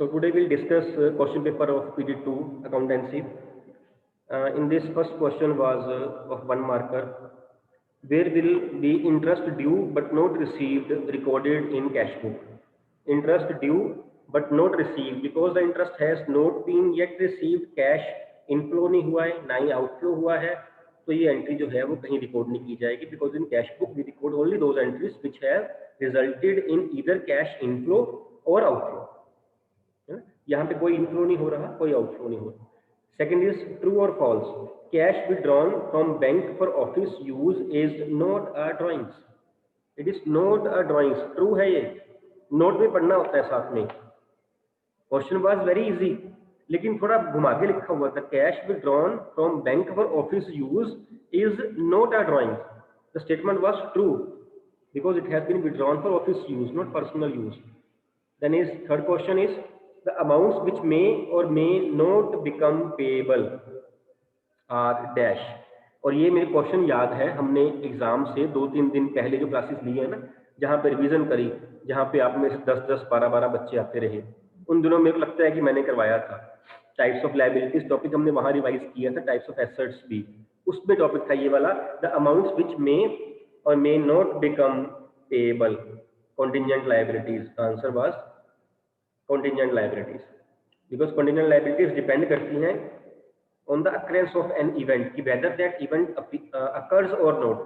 So today we'll discuss question paper of PD2 accountancy. In this first question was of 1 marker. Where will be interest due but not received recorded in cash book? Interest due but not received, because the interest has not been yet received, cash inflow नहीं हुआ है ना ही outflow हुआ है, तो ये entry जो है वो कहीं रिकॉर्ड नहीं की जाएगी, because in cash book we record only those entries which have resulted in either cash inflow और आउटफ्लो। यहाँ पे कोई इनफ्लो नहीं हो रहा, कोई आउटफ्लो नहीं हो रहा। सेकेंड इज ट्रू और false, cash withdrawn from bank for office use is not a drawings, it is not a drawings. True है ये, नोट में पढ़ना होता है साथ में। क्वेश्चन वाज वेरी इजी, लेकिन थोड़ा घुमा के लिखा हुआ था, cash withdrawn from bank for office use is not a drawing. The statement was true because it has been withdrawn for office use, not personal use. Then is third question is the amounts which may or may not become payable are dash। और ये मेरे question याद है, हमने exam से 2-3 दिन पहले जो क्लासेस ली है ना, जहाँ पे रिवीजन करी, जहाँ पे आप में से 10-10, 12-12 बच्चे आते रहे, उन दिनों मेरे को लगता है कि मैंने करवाया था। टाइप्स ऑफ लायबिलिटीज टॉपिक हमने वहाँ रिवाइज किया था, टाइप्स ऑफ एसेट्स भी, उसमें टॉपिक था ये वाला, the amounts which may or may not become payable, contingent liabilities। The answer was contingent liabilities, because contingent liabilities depend करती हैं on the occurrence of an event, कि whether that event occurs or not।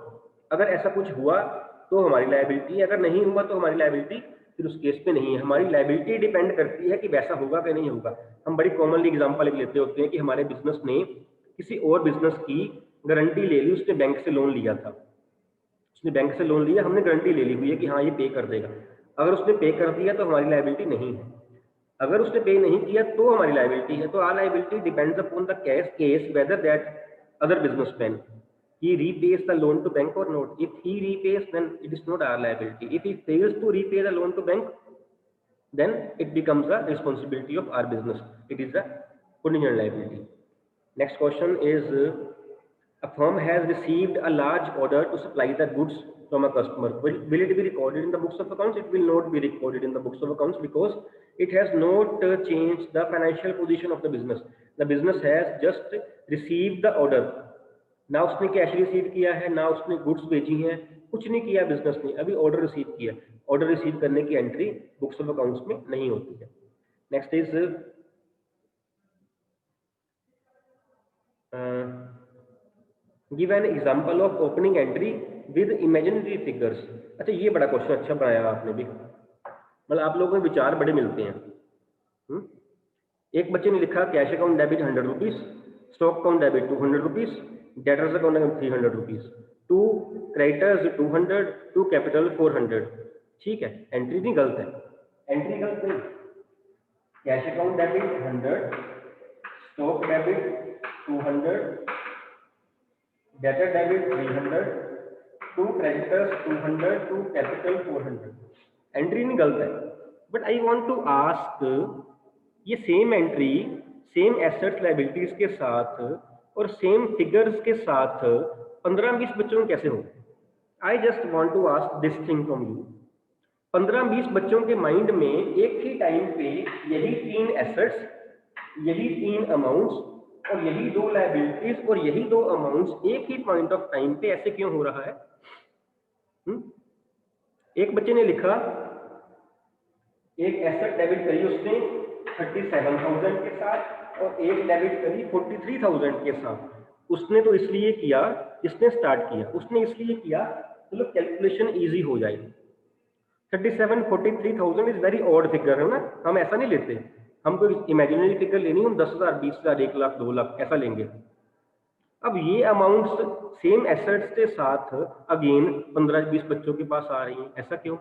अगर ऐसा कुछ हुआ तो हमारी liability है, अगर नहीं हुआ तो हमारी लायबिलिटी फिर उस केस पे नहीं है। हमारी लायबिलिटी डिपेंड करती है कि वैसा होगा कि नहीं होगा। हम बड़ी कॉमनली एग्जांपल लेते होते हैं कि हमारे बिजनेस ने किसी और बिजनेस की गारंटी ले ली, उसने बैंक से लोन लिया था, उसने बैंक से लोन लिया, हमने गारंटी ले ली हुई है कि हाँ ये पे कर देगा। अगर उसने पे कर दिया तो हमारी लायबिलिटी नहीं है, अगर उसने पे नहीं किया तो हमारी लायबिलिटी है। तो our liability depends upon the case whether that other businessman he repays the loan to bank or not। if he repays, then it is not our liability। if he fails to repay the loan to bank, then it becomes a responsibility of our business, it is a contingent liability। next question is a firm has received a large order to supply the goods from a customer, will it be recorded in the books of accounts? It will not be recorded in the books of accounts, because it has not changed the financial position of the business। the business has just received the order, ना उसने cash receive किया है, ना उसने goods भेजी हैं, कुछ नहीं किया बिजनेस ने, अभी ऑर्डर रिसीव किया। ऑर्डर रिसीव करने की एंट्री बुक्स ऑफ अकाउंट्स में नहीं होती है। Next is give an example of opening entry with imaginary figures. अच्छा, ये बड़ा क्वेश्चन अच्छा बनाया आपने भी, मतलब आप लोगों को विचार बड़े मिलते हैं। एक बच्चे ने लिखा cash account debit 100 rupees, stock account debit 200 rupees, debtors account 300 rupees, to creditors 200, to capital 400। ठीक है, एंट्री नहीं गलत है, एंट्री गलत नहीं। Cash account debit 100, stock debit 200, debtor debit 300, to creditors 200, to capital 400। Entry नहीं गलत है, but I want to ask, ये same entry same assets liabilities के साथ और सेम फिगर्स के साथ 15-20 बच्चों में कैसे हो? I just want to ask this thing from you. 15-20 बच्चों के माइंड में एक ही टाइम पे यही 3 एसेट्स, यही 3 अमाउंट्स और यही 2 लायबिलिटीज और यही 2 अमाउंट्स एक ही पॉइंट ऑफ टाइम पे ऐसे क्यों हो रहा है? एक बच्चे ने लिखा, एक एसेट डेबिट करी उसने 37,000 के साथ और एक डेबिट करी 43,000 के साथ। उसने तो इसलिए किया, इसने स्टार्ट किया, उसने इसलिए किया चलो कैलकुलेशन इजी हो जाए। 37, 43,000 इज वेरी ऑड फिगर है ना, हम ऐसा नहीं लेते, हम कोई इमेजिनरी फिगर लेनी, हम 10,000, 20,000, 1 लाख, 2 लाख ऐसा लेंगे। अब ये अमाउंट्स सेम एसेट्स के साथ अगेन 15-20 बच्चों के पास आ रही हैं, ऐसा क्यों?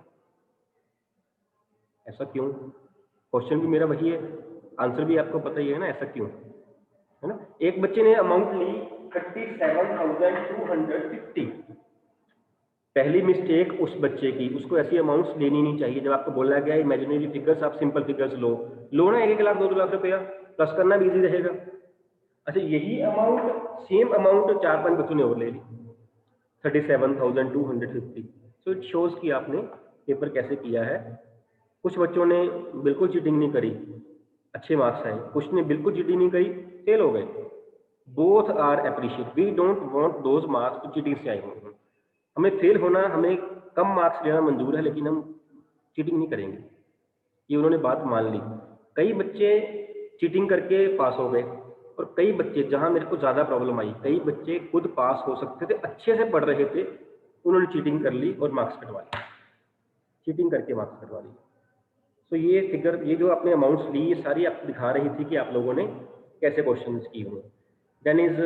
ऐसा क्यों? क्वेश्चन भी मेरा वही है, आंसर भी आपको पता ही है ना, ऐसा क्यों है ना। एक बच्चे ने अमाउंट ली 37,250। पहली मिस्टेक उस बच्चे की, उसको ऐसी अमाउंट्स लेनी नहीं चाहिए। जब आपको बोला गया इमेजिनरी फिगर्स, आप सिंपल फिगर्स लो ना, 1 लाख 2 लाख रुपया, प्लस करना भी इजी रहेगा। अच्छा, यही अमाउंट सेम अमाउंट 4-5 बच्चों ने और ले ली 37,250। सो इट शोज कि आपने पेपर कैसे किया है। कुछ बच्चों ने बिल्कुल चीटिंग नहीं करी, अच्छे मार्क्स आए, कुछ ने बिल्कुल चीटिंग नहीं करी, फेल हो गए। Both are appreciate, we don't want those marks जो चीटिंग से आए हों। हमें फेल होना, हमें कम मार्क्स लेना मंजूर है, लेकिन हम चीटिंग नहीं करेंगे। ये उन्होंने बात मान ली। कई बच्चे चीटिंग करके पास हो गए, और कई बच्चे, जहां मेरे को ज़्यादा प्रॉब्लम आई, कई बच्चे खुद पास हो सकते थे, अच्छे से पढ़ रहे थे, उन्होंने चीटिंग कर ली और मार्क्स कटवा लिए, चीटिंग करके मार्क्स कटवा लिए। तो ये फिगर, ये जो आपने अमाउंट्स ली, ये सारी आपको दिखा रही थी कि आप लोगों ने कैसे क्वेश्चन किए हुए। Then is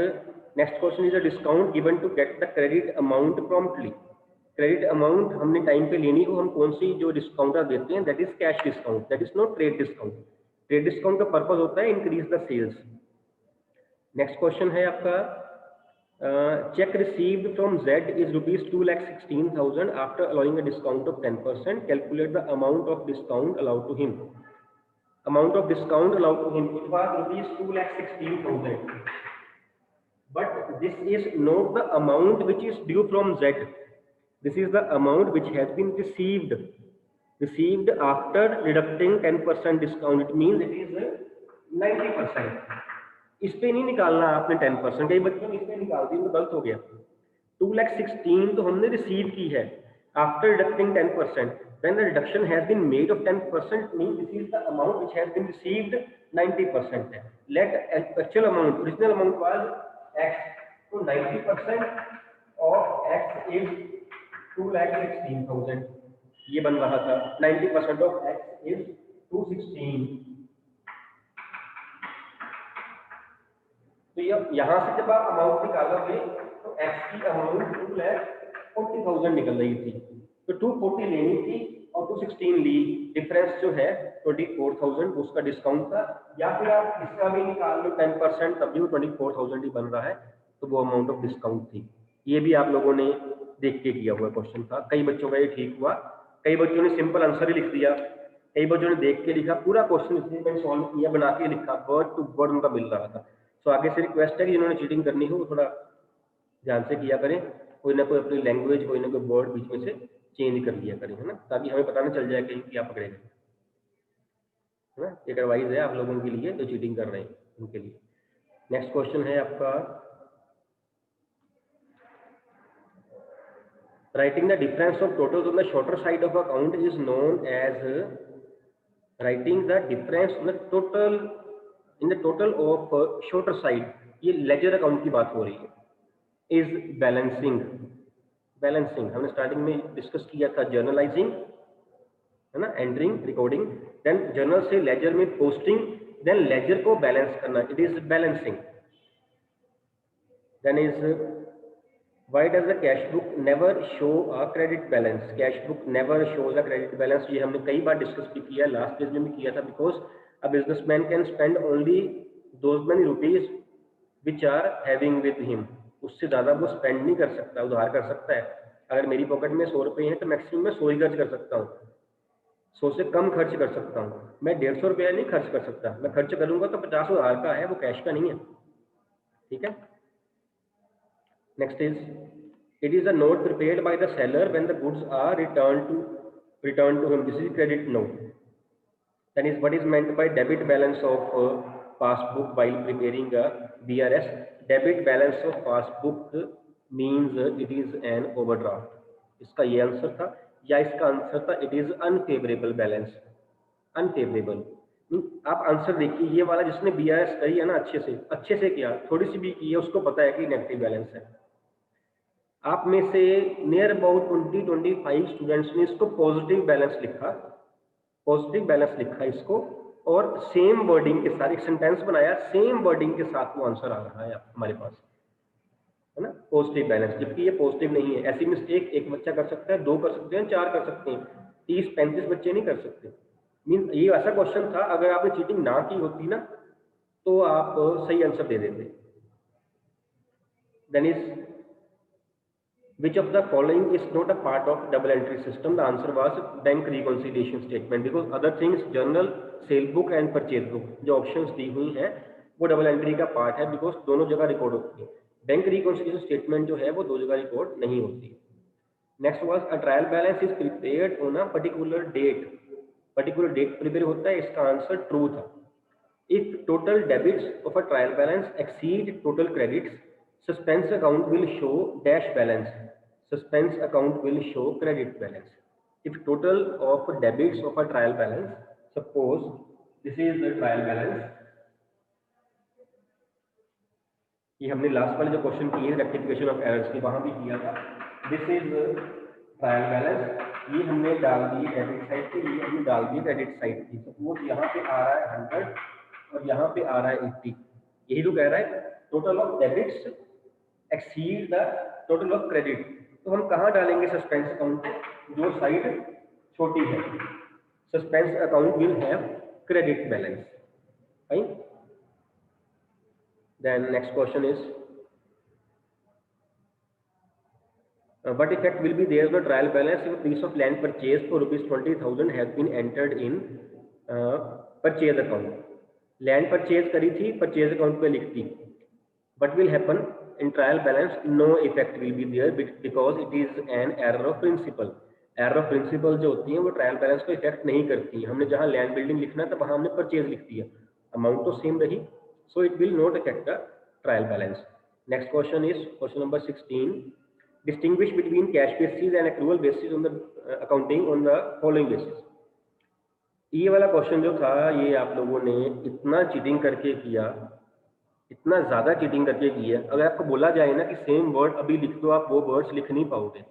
next question is a discount given to get the credit amount promptly. Credit amount हमने टाइम पे लेनी हो, हम कौन सी जो डिस्काउंट देते हैं, that is cash discount, that is not trade discount. Trade discount का पर्पज होता है increase the sales. Next question है आपका, check received from Z is rupees 2,16,000 after allowing a discount of 10%. Calculate the amount of discount allowed to him. Amount of discount allowed to him, it was rupees 2,16,000. But this is not the amount which is due from Z. This is the amount which has been received. Received after deducting 10% discount. It means it is 90%. इस पे नहीं निकालना आपने 10%, कई बच्चों ने इस पे निकाल दी, तो गलत हो गया। 2,16,000 तो हमने रिसीव की है after deducting 10%, when the deduction has been made of 10% means this is the amount which has been received 90% है। Let actual amount, original amount was x, तो 90% ऑफ x इज 2,16,000, ये बन रहा था। 90% ऑफ x इज 216। तो यहाँ से जब आप अमाउंट निकालोगे तो x की अमाउंट 2,40,000 निकल रही थी, तो 240 लेनी थी और 216 ली। डिफरेंस जो है 24,000 उसका डिस्काउंट था, या फिर आप इसका भी निकाल लो 10%, तब भी वो 24,000 ही बन रहा है, तो वो अमाउंट ऑफ डिस्काउंट थी। ये भी आप लोगों ने देख के किया हुआ क्वेश्चन था, कई बच्चों का ये ठीक हुआ, कई बच्चों ने सिंपल आंसर ही लिख दिया, कई बच्चों ने देख के लिखा, पूरा क्वेश्चन इसलिए मैंने सॉल्व किया, बना के लिखा, वर्ड टू वर्ड उनका मिल रहा था। तो आगे से रिक्वेस्ट है कि जिन्होंने चीटिंग करनी हो वो थोड़ा ध्यान से किया करें, कोई ना कोई अपनी लैंग्वेज, कोई ना कोई वर्ड बीच में से चेंज कर लिया करें, है ना, ताकि हमें पता ना चल जाए कहीं क्या पकड़े गए, है ना। एक एडवाइस है आप लोगों के लिए जो चीटिंग कर रहे हैं उनके लिए। नेक्स्ट क्वेश्चन है आपका, writing the difference of total on the shorter side of account is known as, writing the difference on the total in the total of shorter side, ये लेजर अकाउंट की बात हो रही है, इज बैलेंसिंग। बैलेंसिंग हमने starting में discuss किया था, जर्नलाइजिंग है ना, एंटरिंग, रिकॉर्डिंग, देन जर्नल से लेजर में पोस्टिंग, देन लेजर को बैलेंस करना, it is balancing. Then is why does the cash book never show a credit balance, cash book never shows a credit balance, ये हमने कई बार discuss भी किया, last page में भी किया था। Because a businessman can spend only those many rupees which are having with him, उससे ज़्यादा वो स्पेंड नहीं कर सकता, उधार कर सकता है। अगर मेरी पॉकेट में 100 रुपये हैं तो मैक्सिमम मैं 100 ही खर्च कर सकता हूँ, 100 से कम खर्च कर सकता हूँ, मैं 150 रुपया नहीं खर्च कर सकता। मैं खर्च करूंगा तो 50 उधार का है, वो कैश का नहीं है, ठीक है। Next is, it is a note prepared by the seller when the goods are return to him, this is credit note. That is what is meant by debit balance of passbook while preparing a BRS. Debit balance of passbook means it is an overdraft. इसका ये answer था, या इसका answer था it is unfavourable balance. Unfavourable, आप answer देखिए, ये वाला जिसने BRS करी है ना, अच्छे से किया, थोड़ी सी भी की है, उसको पता है कि नेगेटिव बैलेंस है। आप में से नियर अबाउट 20-25 स्टूडेंट्स ने इसको पॉजिटिव बैलेंस लिखा, पॉजिटिव बैलेंस लिखा इसको, और सेम वर्डिंग के साथ एक सेंटेंस बनाया, सेम वर्डिंग के साथ वो आंसर आ रहा है हमारे पास, है ना, पॉजिटिव बैलेंस, जबकि ये पॉजिटिव नहीं है। ऐसी मिस्टेक एक बच्चा कर सकता है, 2 कर सकते हैं, 4 कर सकते हैं, 30-35 बच्चे नहीं कर सकते। मीन ये ऐसा क्वेश्चन था, अगर आपने चीटिंग ना की होती ना तो आप सही आंसर दे देते। Then is which of the following is not a part of double entry system? The answer was bank reconciliation statement, because other things journal, cell book and purchase book जो ऑप्शंस दी हुई हैं वो double entry का part है, because दोनों जगह record होती है। बैंक रिकॉन्सिलिएशन स्टेटमेंट जो है वो 2 जगह रिकॉर्ड नहीं होती है। Next was a trial balance is prepared on a particular date, particular date prepare होता है, इसका आंसर ट्रू था। If total debits of a trial balance exceed total credits, suspense account will show dash balance. Suspense account will show credit balance. If total of debits of a trial balance, suppose this is the trial balance, ये हमने last वाले जो question किए rectification of errors की वहां भी किया था। दिस इज ट्रायल बैलेंस, ये हमने डाल दी डेबिट साइड पे, ये हमने डाल दी क्रेडिट साइड की। सपोज यहाँ पे आ रहा है 100 और यहाँ पे आ रहा है 80, यही तो कह रहा है total of debits exceed the total of credit. तो हम कहाँ डालेंगे सस्पेंस अकाउंट, जो साइड छोटी है। Suspense account will have credit balance, right. Then next question is, what effect will be there on the trial balance if a piece of land purchased for rupees 20,000 has been entered in purchase account? Land purchase करी थी, purchase account पे लिख दी. What will happen in trial balance? No effect will be there because it is an error of principle. Error of principle जो होती है वो trial balance को effect नहीं करती है। हमने जहाँ लैंड बिल्डिंग लिखना था वहाँ हमने परचेज लिख दिया, अमाउंट तो सेम रही, so it will not affect the trial balance. Next question is question number 16. Distinguish between cash basis and accrual basis on the accounting on the following basis. ये वाला क्वेश्चन जो था ये आप लोगों ने इतना चीटिंग करके किया, इतना ज़्यादा चीटिंग करके किया। अगर आपको बोला जाए ना कि सेम वर्ड अभी लिख दो, आप वो वर्ड्स लिख नहीं पाओगे,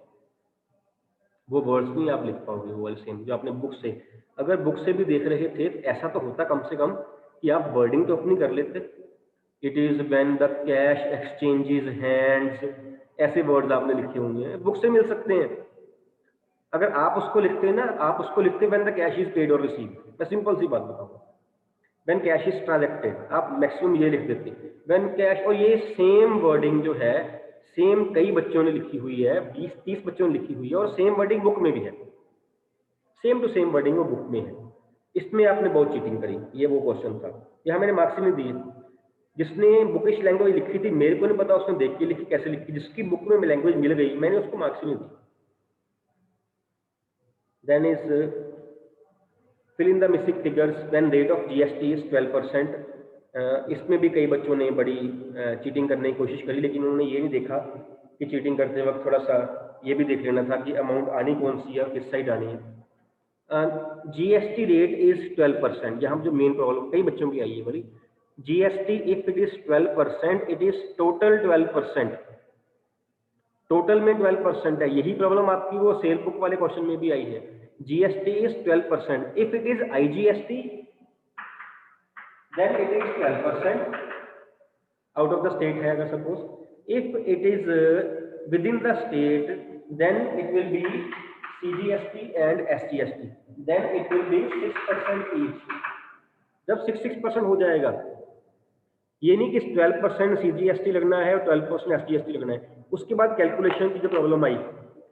वो वर्ड्स नहीं आप लिख पाओगे वो वाले सेम जो आपने बुक से, अगर बुक से भी देख रहे थे तो ऐसा तो होता कम से कम कि आप वर्डिंग तो अपनी कर लेते। It is when the cash exchanges hands, ऐसे वर्ड्स आपने लिखे होंगे, बुक से मिल सकते हैं। अगर आप उसको लिखते ना, आप उसको लिखते when the cash is paid और रिसीव। मैं सिंपल सी बात बताऊंगा, व्हेन कैश इज ट्रांजैक्टेड आप मैक्सिमम ये लिख देते व्हेन कैश। और ये सेम वर्डिंग जो है सेम कई बच्चों ने लिखी हुई है, 20-30 बच्चों ने लिखी हुई है, और सेम वर्डिंग बुक में भी है, सेम टू सेम वर्डिंग वो बुक में है। इसमें आपने बहुत चीटिंग करी, ये वो क्वेश्चन था, यहाँ मैंने मार्क्स नहीं दिए। जिसने बुकिश लैंग्वेज लिखी थी मेरे को नहीं पता उसने देख के लिखी कैसे लिखी, जिसकी बुक में लैंग्वेज मिल गई मैंने उसको मार्क्स नहीं दी। Then is fill in the missing figures when rate of GST is 12%। इसमें भी कई बच्चों ने बड़ी चीटिंग करने की कोशिश करी, लेकिन उन्होंने ये नहीं देखा कि चीटिंग करते वक्त थोड़ा सा ये भी देख लेना था कि अमाउंट आनी कौन सी है और किस साइड आनी है। जीएसटी रेट इज 12%, यहाँ जो मेन प्रॉब्लम कई बच्चों की आई है बड़ी। GST if it is 12%, it is total 12%, total में 12% है। यही प्रॉब्लम आपकी वो सेल बुक वाले क्वेश्चन में भी आई है। GST is 12%, if it is IGST then it is 12% out of the state है अगर suppose, if it is within the state then it will be CGST and SGST, then it will be 6% each। जब 6% हो जाएगा, ये नहीं कि 12% CGST लगना है और 12% SGST लगना है। उसके बाद कैलकुलेशन की जो प्रॉब्लम आई,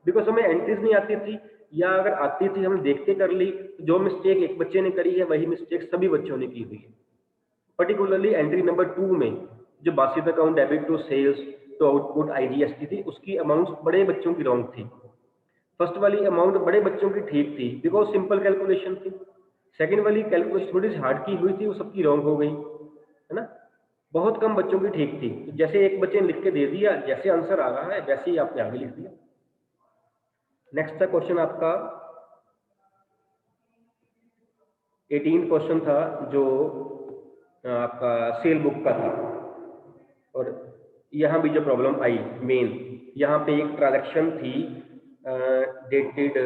बिकॉज हमें एंट्रीज नहीं आती थी, या अगर आती थी हमने देख के कर ली, तो जो मिस्टेक एक बच्चे ने करी है वही मिस्टेक सभी बच्चों ने की हुई है। पर्टिकुलरली एंट्री नंबर 2 में जो बासित account debit to sales to output IGST थी, उसकी अमाउंट बड़े बच्चों की रॉन्ग थी। फर्स्ट वाली अमाउंट बड़े बच्चों की ठीक थी बिकॉज सिंपल कैलकुलेशन थी। सेकेंड वाली कैलकुलेशन थोड़ी सी हार्ड की हुई थी, वो सबकी रॉन्ग हो गई, है ना। बहुत कम बच्चों की ठीक थी, जैसे एक बच्चे ने लिख के दे दिया, जैसे आंसर आ रहा है वैसे ही आपने आगे लिख दिया। नेक्स्ट था क्वेश्चन आपका 18 क्वेश्चन था जो आपका सेल बुक का था, और यहाँ भी जो प्रॉब्लम आई मेन, यहाँ पे एक ट्रांजैक्शन थी डेटेड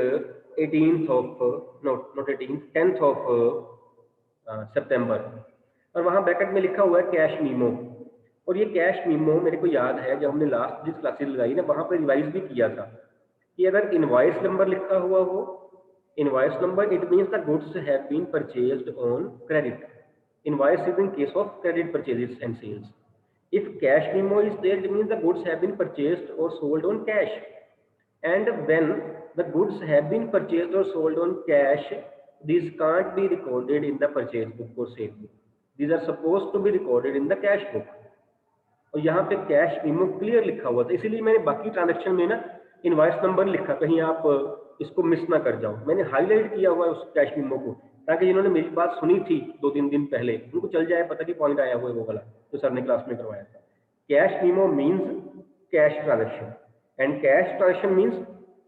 10th ऑफ सितंबर, और वहाँ ब्रैकेट में लिखा हुआ है कैश मीमो। और ये कैश मीमो मेरे को याद है जब हमने लास्ट जिस क्लासेस लगाई ना वहाँ पे रिवाइज भी किया था कि अगर इनवॉइस नंबर लिखा हुआ हो, invoice number it means the goods have been purchased on credit. Invoice is in case of credit purchases and sales. If cash memo is there it means the goods have been purchased or sold on cash, and when the goods have been purchased or sold on cash these can't be recorded in the purchase book or sale book, these are supposed to be recorded in the cash book। और यहाँ पे cash memo clear लिखा हुआ था, इसीलिए मैंने बाकी transaction में ना इनवॉइस नंबर लिखा, कहीं आप इसको मिस ना कर जाओ। मैंने हाईलाइट किया हुआ है उस कैश मीमो को ताकि जिन्होंने मेरी बात सुनी थी 2-3 दिन पहले उनको चल जाए पता कि पॉइंट आया हुआ है वो वाला जो सर ने क्लास में करवाया था। Cash memo means cash transaction and cash transaction means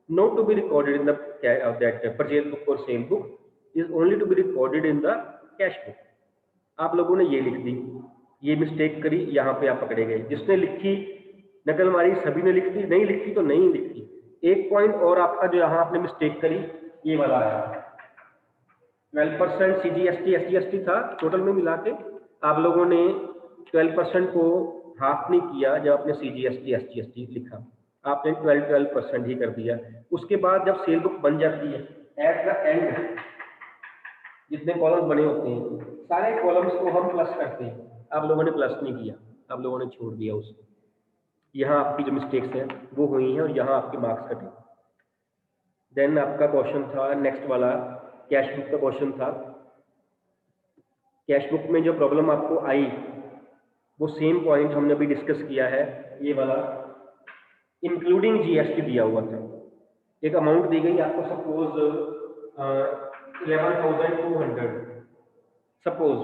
not to be recorded in the that purchase book or sale book is only to be recorded in the cash book। आप लोगों ने ये लिख दी, ये mistake करी, यहाँ पे आप पकड़े गए। जिसने लिखी नकल मारी, सभी ने लिख दी, नहीं लिखी तो नहीं लिखी। एक पॉइंट और आपका जो यहाँ आपने मिस्टेक करी ये वाला आया 12% CGST SGST था टोटल में मिला के, आप लोगों ने 12% को हाफ नहीं किया जब आपने CGST SGST लिखा, आपने 12% ही कर दिया। उसके बाद जब सेल बुक बन जाती है एट द एंड जितने कॉलम्स बने होते हैं सारे कॉलम्स को हम प्लस करते हैं, आप लोगों ने प्लस नहीं किया, आप लोगों ने छोड़ दिया उसको। यहाँ आपकी जो मिस्टेक्स हैं वो हुई हैं और यहाँ आपके मार्क्स कटे। देन आपका क्वेश्चन था नेक्स्ट वाला कैश बुक का क्वेश्चन था। कैश बुक में जो प्रॉब्लम आपको आई वो सेम पॉइंट हमने अभी डिस्कस किया है, ये वाला इंक्लूडिंग GST दिया हुआ था। एक अमाउंट दी गई आपको सपोज 11,200 सपोज,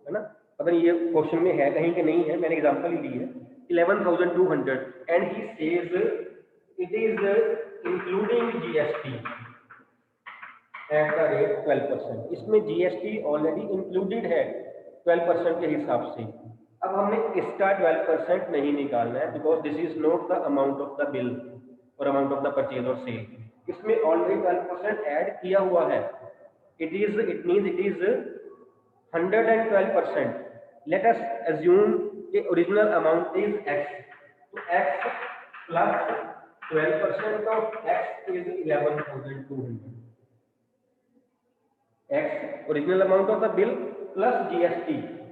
है ना, पता नहीं ये क्वेश्चन में है कहीं कि नहीं है, मैंने एग्जांपल ही ली है 11,200 and he says it is including GST at the rate 12%। इसमें GST ऑलरेडी इंक्लूडेड है 12% के हिसाब से। अब हमने इसका 12% नहीं निकालना है because this is not the amount of the bill और अमाउंट ऑफ द परचेज और सेल। इसमें ऑलरेडी 12% ऐड किया हुआ है। It means it is 112%। Let us assume कि ओरिजिनल अमाउंट इज x, तो x plus 12% of x is 11,200। x original amount of the bill plus GST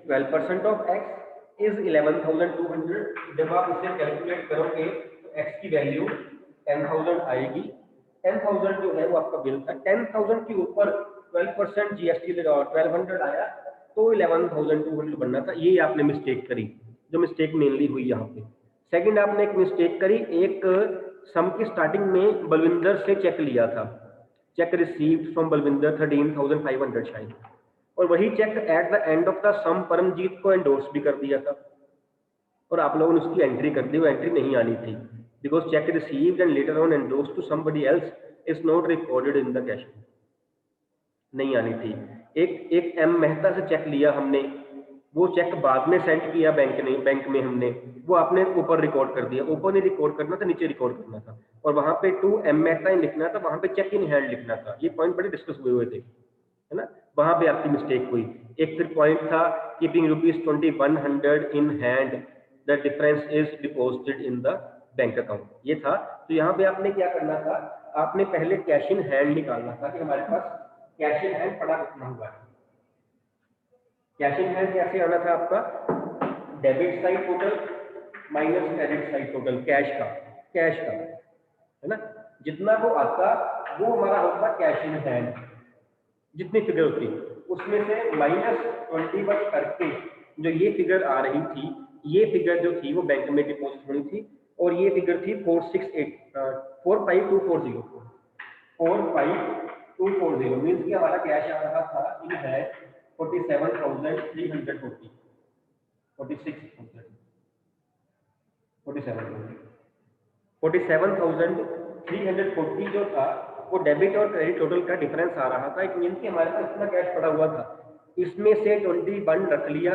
12% of x is 11,200। जब आप इसे कैलकुलेट करोगे तो x की वैल्यू 10,000 आएगी। 10,000 जो है वो आपका बिल था, 10,000 के ऊपर 12% GST लगाओ 1200 आया तो 11,200 बनना था। ये आपने मिस्टेक करी, जो मिस्टेक मेनली हुई यहाँ पे। सेकंड आपने एक मिस्टेक करी, एक सम की स्टार्टिंग में बलविंदर से चेक लिया था, चेक रिसीव्ड फ्रॉम बलविंदर 13,500 शायद, और वही check at the end of the sum Paramjit को एंडोर्स भी कर दिया था और आप लोगों ने उसकी एंट्री कर दी। वो एंट्री नहीं आनी थी because cheque received and later on endorse to somebody else is not recorded in the cash, नहीं आनी थी। एक M मेहता से चेक लिया हमने, वो चेक बाद में सेंड किया बैंक में हमने, वो आपने ऊपर रिकॉर्ड कर दिया। ऊपर नहीं रिकॉर्ड करना था, नीचे रिकॉर्ड करना था, और वहां पे टू M मेहता ही लिखना था, वहां पे चेक इन हैंड लिखना था। ये पॉइंट बड़े डिस्कस हुए थे, है ना, वहां पे आपकी मिस्टेक हुई। एक फिर पॉइंट था keeping ₹2100 in hand, the difference is deposited in the bank account, ये था। तो यहाँ पे आपने क्या करना था, आपने पहले कैश इन हैंड निकालना था कि हमारे पास कैश इन हैंड पड़ा कितना हुआ है। कैश इन हैंड कैसे आना था आपका, debit side total minus credit side total cash का, है ना, जितना वो आता वो हमारा होता कैश इन हैंड, जितनी फिगर होती उसमें से -21 करके जो ये फिगर आ रही थी, ये फिगर जो थी वो बैंक में डिपॉजिट होनी थी, और ये फिगर थी 45240 मीन्स कि हमारा कैश आ रहा था इन है 47,340 47,340 जो था वो डेबिट और क्रेडिट टोटल का डिफरेंस आ रहा था। इट मीन कि हमारे पास इतना कैश पड़ा हुआ था, इसमें से 21 रख लिया,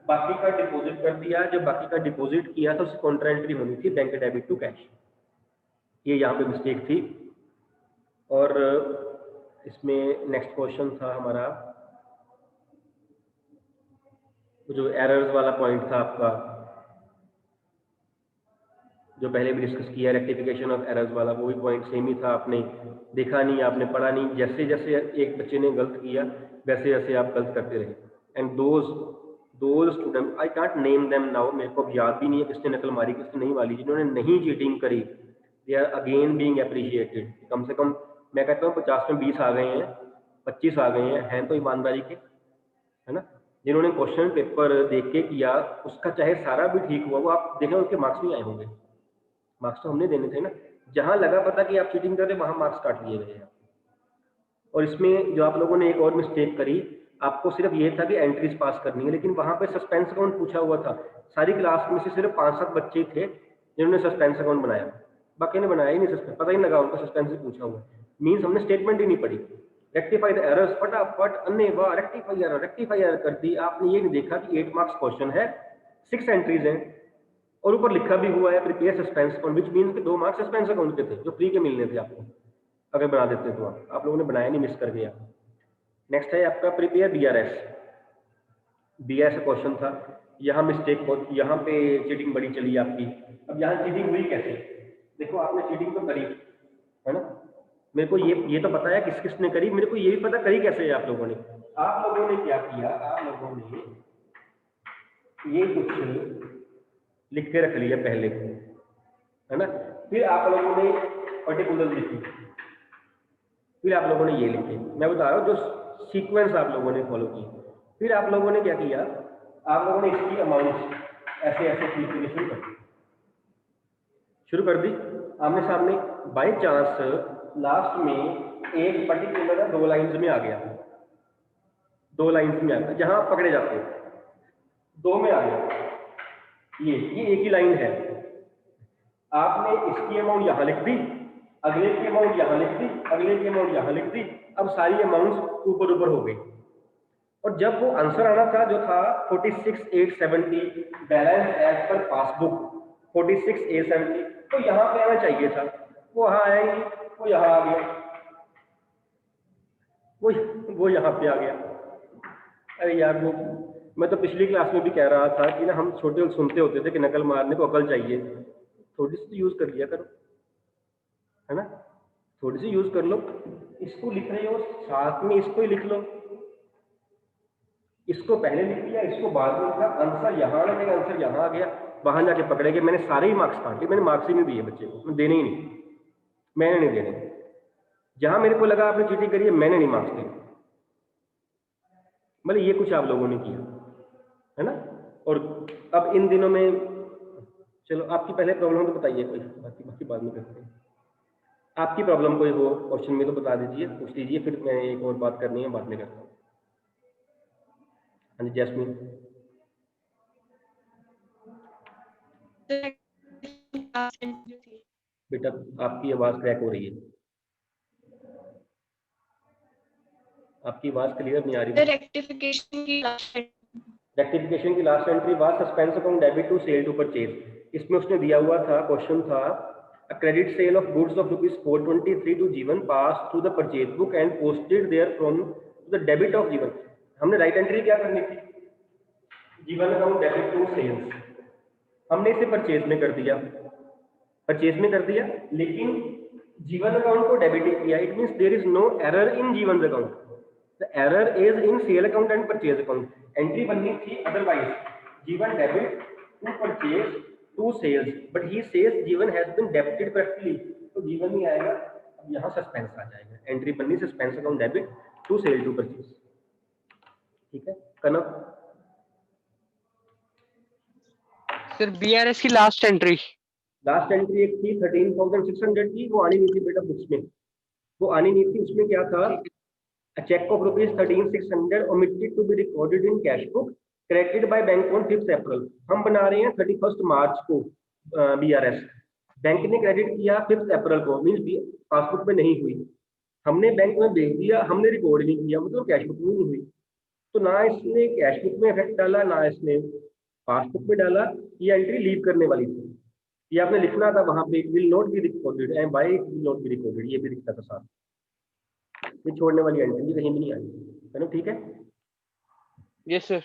बाकी का डिपॉजिट कर दिया। जो बाकी का डिपॉजिट किया था उसकी काउंटर एंट्री होनी थी बैंक डेबिट टू कैश, ये यहाँ पे मिस्टेक थी। और इसमें नेक्स्ट क्वेश्चन था हमारा, जो एरर्स वाला पॉइंट था आपका, जो पहले भी डिस्कस किया, रेक्टिफिकेशन ऑफ एरर्स वाला, वो भी पॉइंट सेम ही था। आपने देखा नहीं, आपने पढ़ा नहीं, जैसे जैसे एक बच्चे ने गलत किया वैसे वैसे आप गलत करते रहे। And those student, I can't name them now, मेरे को अब याद भी नहीं है किसने नकल मारी किसने नहीं मारी, जिन्होंने नहीं चीटिंग करी, they are again being appreciated. कम से कम मैं कहता हूँ 50 में 20 आ गए हैं, 25 आ गए हैं तो ईमानदारी के, है ना। जिन्होंने क्वेश्चन पेपर देख के किया उसका चाहे सारा भी ठीक हुआ, वो आप देखें उनके मार्क्स नहीं आए होंगे। मार्क्स तो हमने देने थे ना, जहां लगा पता कि आप चीटिंग कर रहे वहां मार्क्स काट लिए गए हैं। और इसमें जो आप लोगों ने एक और मिस्टेक करी, आपको सिर्फ ये था कि एंट्रीज पास करनी है, लेकिन वहां पे सस्पेंस अकाउंट पूछा हुआ था। सारी क्लास में से सिर्फ 5-7 बच्चे थे जिन्होंने सस्पेंस अकाउंट बनाया, बाकी ने बनाया ही नहीं सस्पेंस, पता ही नहीं लगा उनका सस्पेंस ही पूछा हुआ। मीन्स हमने स्टेटमेंट ही नहीं पढ़ी। रेक्टिफाई द एरर्स, फटाफट अन्य बार रेक्टिफाई एरर कर दी। आपने ये नहीं देखा कि 8 मार्क्स क्वेश्चन है, 6 एंट्रीज हैं, और ऊपर लिखा भी हुआ है prepare suspense account, which means कि 2 मार्क्स सस्पेंस अकाउंट के थे जो फ्री के मिलने थे आपको, अगर बना देते तो। आप लोगों ने बनाया नहीं, मिस कर गया। नेक्स्ट है आपका प्रिपेयर बीआरएस। बीआरएस का क्वेश्चन था, यहाँ मिस्टेक बहुत, यहाँ पे चीटिंग बड़ी चली आपकी। अब यहाँ चीटिंग हुई कैसे? देखो आपने चीटिंग तो करी है ना, मेरे को ये तो पता है किस किसने करी, मेरे को ये भी पता करी कैसे है आप लोगों ने। आप लोगों ने क्या किया, आप लोगों ने ये कुछ लिख के रख लिया पहले, है ना, फिर आप लोगों ने पर्टिकुलर लिखी, फिर आप लोगों ने ये लिखे। मैं बता रहा हूँ जो सीक्वेंस आप लोगों ने फॉलो की। फिर आप लोगों ने क्या किया, आप लोगों ने इसकी अमाउंट ऐसे ऐसे लिखनी शुरू कर दी आमने सामने। बाय चांस लास्ट में एक पर्टिकुलर 2 लाइन्स में आ गया, 2 लाइन्स में आ गया, जहां आप पकड़े जाते हैं 2 में आ गया, ये एक ही लाइन है। आपने इसकी अमाउंट यहां लिख दी, अगले की अमाउंट यहां लिख दी, अगले की अमाउंट यहां लिख दी। अब सारी अमाउंट्स ऊपर ऊपर हो गई, और जब वो आंसर आना था जो था 46,870 बैलेंस एज पर पासबुक 46,870, तो यहाँ पे आना चाहिए था, वो वहां आया ही, वो यहाँ आ गया, वो यहाँ पे आ गया। अरे यार, वो मैं तो पिछली क्लास में भी कह रहा था कि ना, हम छोटे सुनते होते थे कि नकल मारने को अकल चाहिए, थोड़ी सी यूज कर लिया करो, है ना, थोड़ी सी यूज कर लो। इसको लिख रहे हो साथ में इसको ही लिख लो, इसको पहले लिख लिया, इसको बाद में लिखा, आंसर यहाँ आना चाहिए, आंसर यहाँ आ गया, वहां जाके पकड़े गए। मैंने सारे ही मार्क्स काट लिए, मैंने मार्क्स ही नहीं दिए बच्चे को, मैं देने ही नहीं, मैंने नहीं देने। जहां मेरे को लगा आपने चीटिंग करी है, मैंने नहीं मार्क्स दिए। मतलब ये कुछ आप लोगों ने किया है ना। और अब इन दिनों में, चलो आपकी पहले प्रॉब्लम तो बताइए कोई, बाकी बाद में करते हैं। आपकी प्रॉब्लम कोई हो क्वेश्चन में तो बता दीजिए, पूछ लीजिए, फिर मैं एक और बात करनी है, बाद में करता हूँ। हाँ जी जैस्मीन। बेटा आपकी आवाज क्रैक हो रही है, आपकी आवाज क्लियर नहीं आ रही। रेक्टिफिकेशन की last entry was suspense account debit to sale to purchase. इसमें उसने दिया हुआ था, क्वेश्चन था a credit sale of goods of rupees 423 to जीवन passed through the purchase book and posted there from the debit of जीवन। हमने right entry क्या करनी थी, जीवन अकाउंट डेबिट टू सेल्स, हमने इसे परचेज में कर दिया, लेकिन जीवन अकाउंट को डेबिट किया। It means there is no error in Jeevan account, the error is in sale account and purchase account. Entry बननी थी otherwise, Jeevan debit to purchase to sales, but he says Jeevan has been debited correctly, तो जीवन नहीं आएगा, अब यहाँ suspense आ जाएगा। Entry बननी suspense account debit to sale to purchase. ठीक है कनव। सर बीआरएस की लास्ट एंट्री एक थी 13,600 की, वो आनी नहीं थी बेटा बुक्स में, वो आनी नहीं थी। उसमें क्या था, a check of rupees 13,600 omitted to be recorded in cash book credited by bank on 5th April। हम बना रहे हैं 31 मार्च को बीआरएस, बैंक ने क्रेडिट किया 5th अप्रैल को, मींस पासबुक में नहीं हुई, हमने बैंक में भेज दिया, हमने रिकॉर्ड नहीं किया, मतलब कैश बुक में नहीं हुई। तो ना इसने कैश बुक में इफेक्ट डाला, ना इसने पासबुक में डाला, ये एंट्री लीव करने वाली थी। ये आपने लिखना था वहां पे, will not be recorded and by it will not be recorded, ये भी लिखता था साथ। ये छोड़ने वाली एंट्री कहीं भी नहीं आई है ना, ठीक है। Yes sir.